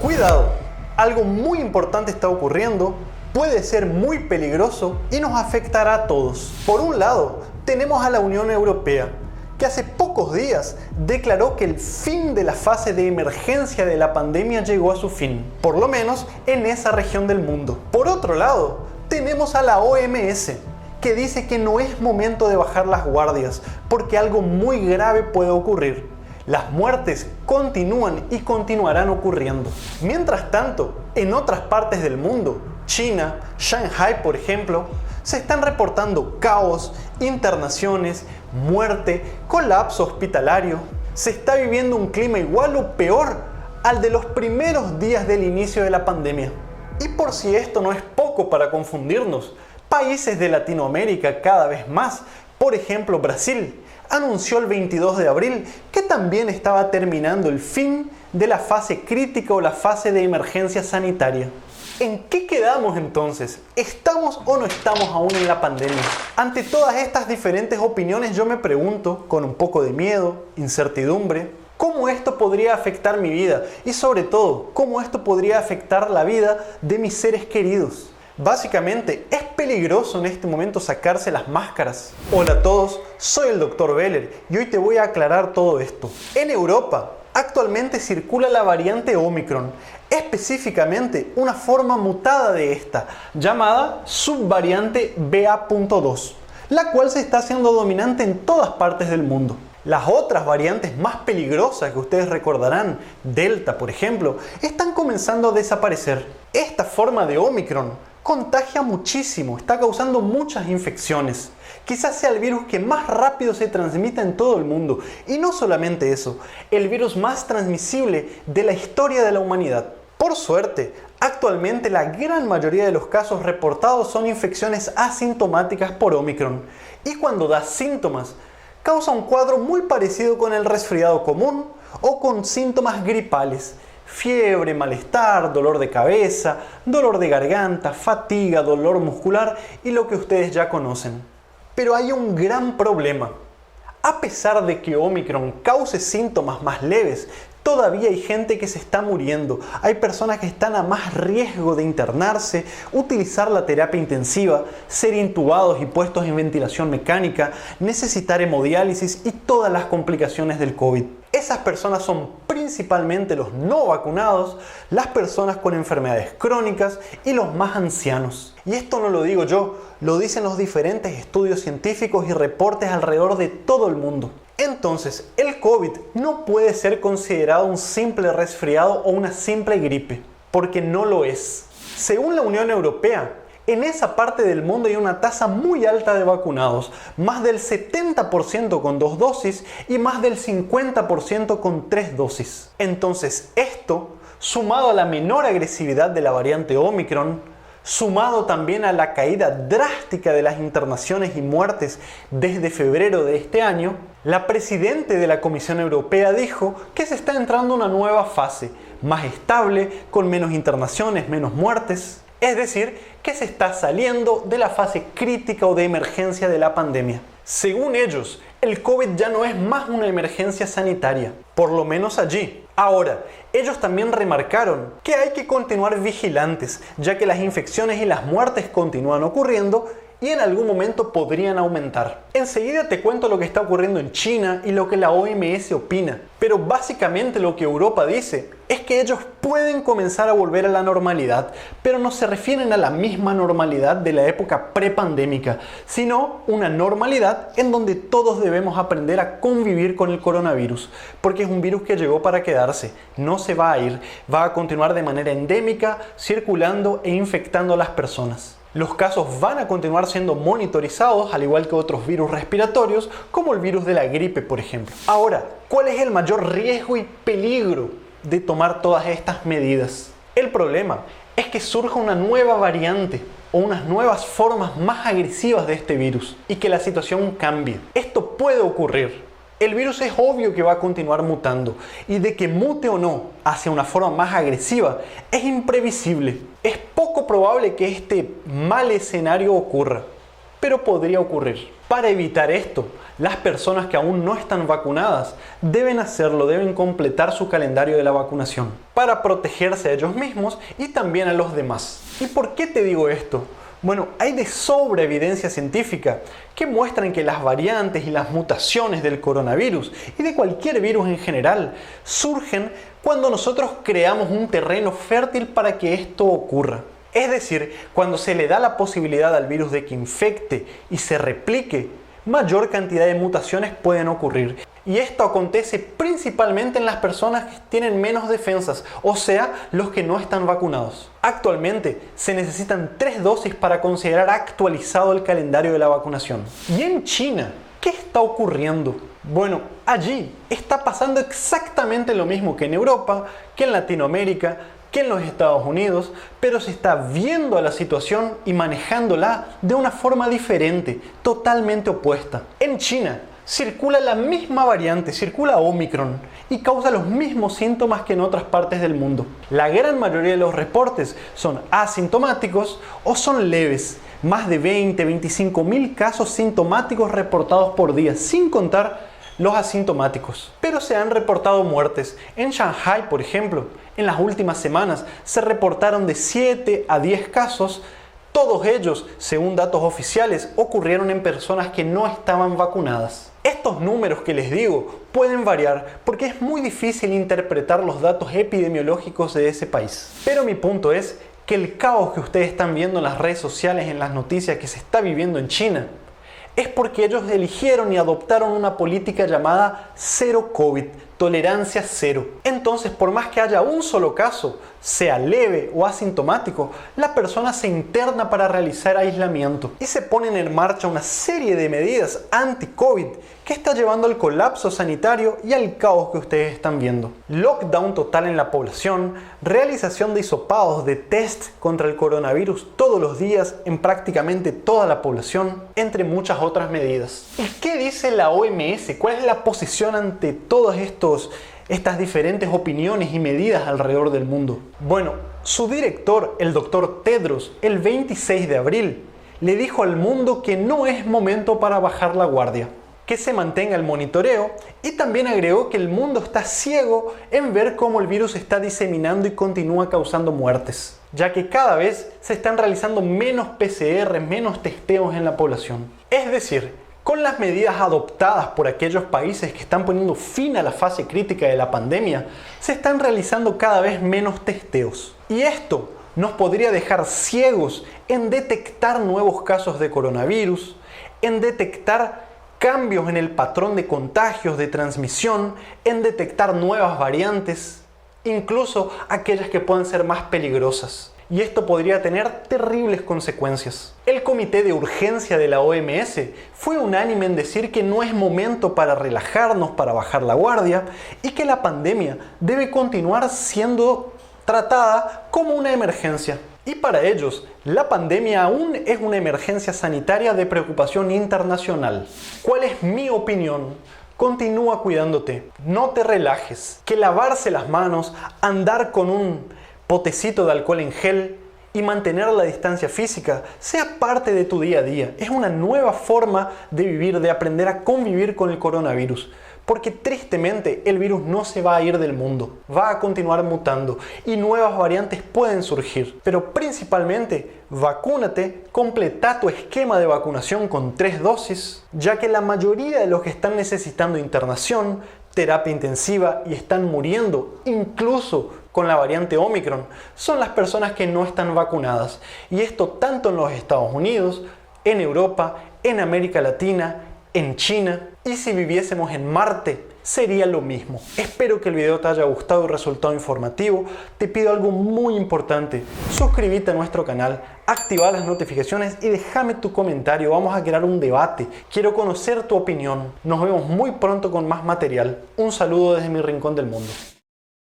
Cuidado, algo muy importante está ocurriendo, puede ser muy peligroso y nos afectará a todos. Por un lado, tenemos a la Unión Europea, que hace pocos días declaró que el fin de la fase de emergencia de la pandemia llegó a su fin, por lo menos en esa región del mundo. Por otro lado, tenemos a la OMS, que dice que no es momento de bajar las guardias, porque algo muy grave puede ocurrir. Las muertes continúan y continuarán ocurriendo. Mientras tanto, en otras partes del mundo, China, Shanghai por ejemplo, se están reportando caos, internaciones, muerte, colapso hospitalario. Se está viviendo un clima igual o peor al de los primeros días del inicio de la pandemia. Y por si esto no es poco para confundirnos, países de Latinoamérica cada vez más, por ejemplo Brasil, anunció el 22 de abril que también estaba terminando el fin de la fase crítica o la fase de emergencia sanitaria. ¿En qué quedamos entonces? ¿Estamos o no estamos aún en la pandemia? Ante todas estas diferentes opiniones yo me pregunto, con un poco de miedo, incertidumbre, ¿cómo esto podría afectar mi vida? Y sobre todo, ¿cómo esto podría afectar la vida de mis seres queridos? Básicamente, es peligroso en este momento sacarse las máscaras. Hola a todos, soy el Dr. Beller y hoy te voy a aclarar todo esto. En Europa, actualmente circula la variante Omicron, específicamente una forma mutada de esta, llamada subvariante BA.2, la cual se está haciendo dominante en todas partes del mundo. Las otras variantes más peligrosas que ustedes recordarán, Delta por ejemplo, están comenzando a desaparecer. Esta forma de Omicron contagia muchísimo, está causando muchas infecciones. Quizás sea el virus que más rápido se transmite en todo el mundo. Y no solamente eso, el virus más transmisible de la historia de la humanidad. Por suerte, actualmente la gran mayoría de los casos reportados son infecciones asintomáticas por Omicron. Y cuando da síntomas, causa un cuadro muy parecido con el resfriado común o con síntomas gripales. Fiebre, malestar, dolor de cabeza, dolor de garganta, fatiga, dolor muscular y lo que ustedes ya conocen. Pero hay un gran problema. A pesar de que Omicron cause síntomas más leves, todavía hay gente que se está muriendo. Hay personas que están a más riesgo de internarse, utilizar la terapia intensiva, ser intubados y puestos en ventilación mecánica, necesitar hemodiálisis y todas las complicaciones del COVID. Esas personas son principalmente los no vacunados, las personas con enfermedades crónicas y los más ancianos. Y esto no lo digo yo, lo dicen los diferentes estudios científicos y reportes alrededor de todo el mundo. Entonces, el COVID no puede ser considerado un simple resfriado o una simple gripe, porque no lo es. Según la Unión Europea, en esa parte del mundo hay una tasa muy alta de vacunados, más del 70% con 2 dosis y más del 50% con 3 dosis. Entonces esto, sumado a la menor agresividad de la variante Omicron, sumado también a la caída drástica de las internaciones y muertes desde febrero de este año, la presidenta de la Comisión Europea dijo que se está entrando a una nueva fase, más estable, con menos internaciones, menos muertes. Es decir, que se está saliendo de la fase crítica o de emergencia de la pandemia. Según ellos, el COVID ya no es más una emergencia sanitaria, por lo menos allí. Ahora, ellos también remarcaron que hay que continuar vigilantes, ya que las infecciones y las muertes continúan ocurriendo y en algún momento podrían aumentar. Enseguida te cuento lo que está ocurriendo en China y lo que la OMS opina, pero básicamente lo que Europa dice es que ellos pueden comenzar a volver a la normalidad, pero no se refieren a la misma normalidad de la época prepandémica, sino una normalidad en donde todos debemos aprender a convivir con el coronavirus, porque es un virus que llegó para quedarse, no se va a ir, va a continuar de manera endémica, circulando e infectando a las personas. Los casos van a continuar siendo monitorizados, al igual que otros virus respiratorios, como el virus de la gripe, por ejemplo. Ahora, ¿cuál es el mayor riesgo y peligro de tomar todas estas medidas? El problema es que surja una nueva variante o unas nuevas formas más agresivas de este virus y que la situación cambie. Esto puede ocurrir. El virus es obvio que va a continuar mutando y de que mute o no hacia una forma más agresiva es imprevisible. Es poco probable que este mal escenario ocurra, pero podría ocurrir. Para evitar esto, las personas que aún no están vacunadas deben hacerlo, deben completar su calendario de la vacunación para protegerse a ellos mismos y también a los demás. ¿Y por qué te digo esto? Bueno, hay de sobra evidencia científica que muestran que las variantes y las mutaciones del coronavirus y de cualquier virus en general surgen cuando nosotros creamos un terreno fértil para que esto ocurra. Es decir, cuando se le da la posibilidad al virus de que infecte y se replique, mayor cantidad de mutaciones pueden ocurrir. Y esto acontece principalmente en las personas que tienen menos defensas, o sea, los que no están vacunados. Actualmente se necesitan 3 dosis para considerar actualizado el calendario de la vacunación. Y en China, ¿qué está ocurriendo? Bueno, allí está pasando exactamente lo mismo que en Europa, que en Latinoamérica, que en los Estados Unidos, pero se está viendo a la situación y manejándola de una forma diferente, totalmente opuesta. En China circula la misma variante, circula Omicron, y causa los mismos síntomas que en otras partes del mundo. La gran mayoría de los reportes son asintomáticos o son leves. Más de 25 mil casos sintomáticos reportados por día, sin contar los asintomáticos. Pero se han reportado muertes. En Shanghai, por ejemplo, en las últimas semanas se reportaron de 7 a 10 casos. Todos ellos, según datos oficiales, ocurrieron en personas que no estaban vacunadas. Estos números que les digo pueden variar porque es muy difícil interpretar los datos epidemiológicos de ese país. Pero mi punto es que el caos que ustedes están viendo en las redes sociales, en las noticias que se está viviendo en China, es porque ellos eligieron y adoptaron una política llamada Cero COVID, tolerancia cero. Entonces, por más que haya un solo caso, sea leve o asintomático, la persona se interna para realizar aislamiento y se ponen en marcha una serie de medidas anti-COVID que está llevando al colapso sanitario y al caos que ustedes están viendo. Lockdown total en la población, realización de hisopados de test contra el coronavirus todos los días en prácticamente toda la población, entre muchas otras medidas. ¿Y qué dice la OMS? ¿Cuál es la posición ante todas estas diferentes opiniones y medidas alrededor del mundo? Bueno, su director, el Dr. Tedros, el 26 de abril, le dijo al mundo que no es momento para bajar la guardia, que se mantenga el monitoreo, y también agregó que el mundo está ciego en ver cómo el virus está diseminando y continúa causando muertes, ya que cada vez se están realizando menos PCR, menos testeos en la población. Es decir, con las medidas adoptadas por aquellos países que están poniendo fin a la fase crítica de la pandemia, se están realizando cada vez menos testeos. Y esto nos podría dejar ciegos en detectar nuevos casos de coronavirus, en detectar cambios en el patrón de contagios, de transmisión, en detectar nuevas variantes, incluso aquellas que puedan ser más peligrosas. Y esto podría tener terribles consecuencias. El comité de urgencia de la OMS fue unánime en decir que no es momento para relajarnos, para bajar la guardia, y que la pandemia debe continuar siendo tratada como una emergencia. Y para ellos, la pandemia aún es una emergencia sanitaria de preocupación internacional. ¿Cuál es mi opinión? Continúa cuidándote, no te relajes, que lavarse las manos, andar con un potecito de alcohol en gel y mantener la distancia física sea parte de tu día a día. Es una nueva forma de vivir, de aprender a convivir con el coronavirus. Porque tristemente el virus no se va a ir del mundo, va a continuar mutando y nuevas variantes pueden surgir. Pero principalmente, vacúnate, completa tu esquema de vacunación con 3 dosis, ya que la mayoría de los que están necesitando internación, terapia intensiva y están muriendo, incluso con la variante Omicron, son las personas que no están vacunadas. Y esto tanto en los Estados Unidos, en Europa, en América Latina, en China, y si viviésemos en Marte, sería lo mismo. Espero que el video te haya gustado y resultado informativo. Te pido algo muy importante: suscríbete a nuestro canal, activa las notificaciones y déjame tu comentario. Vamos a crear un debate. Quiero conocer tu opinión. Nos vemos muy pronto con más material. Un saludo desde mi rincón del mundo.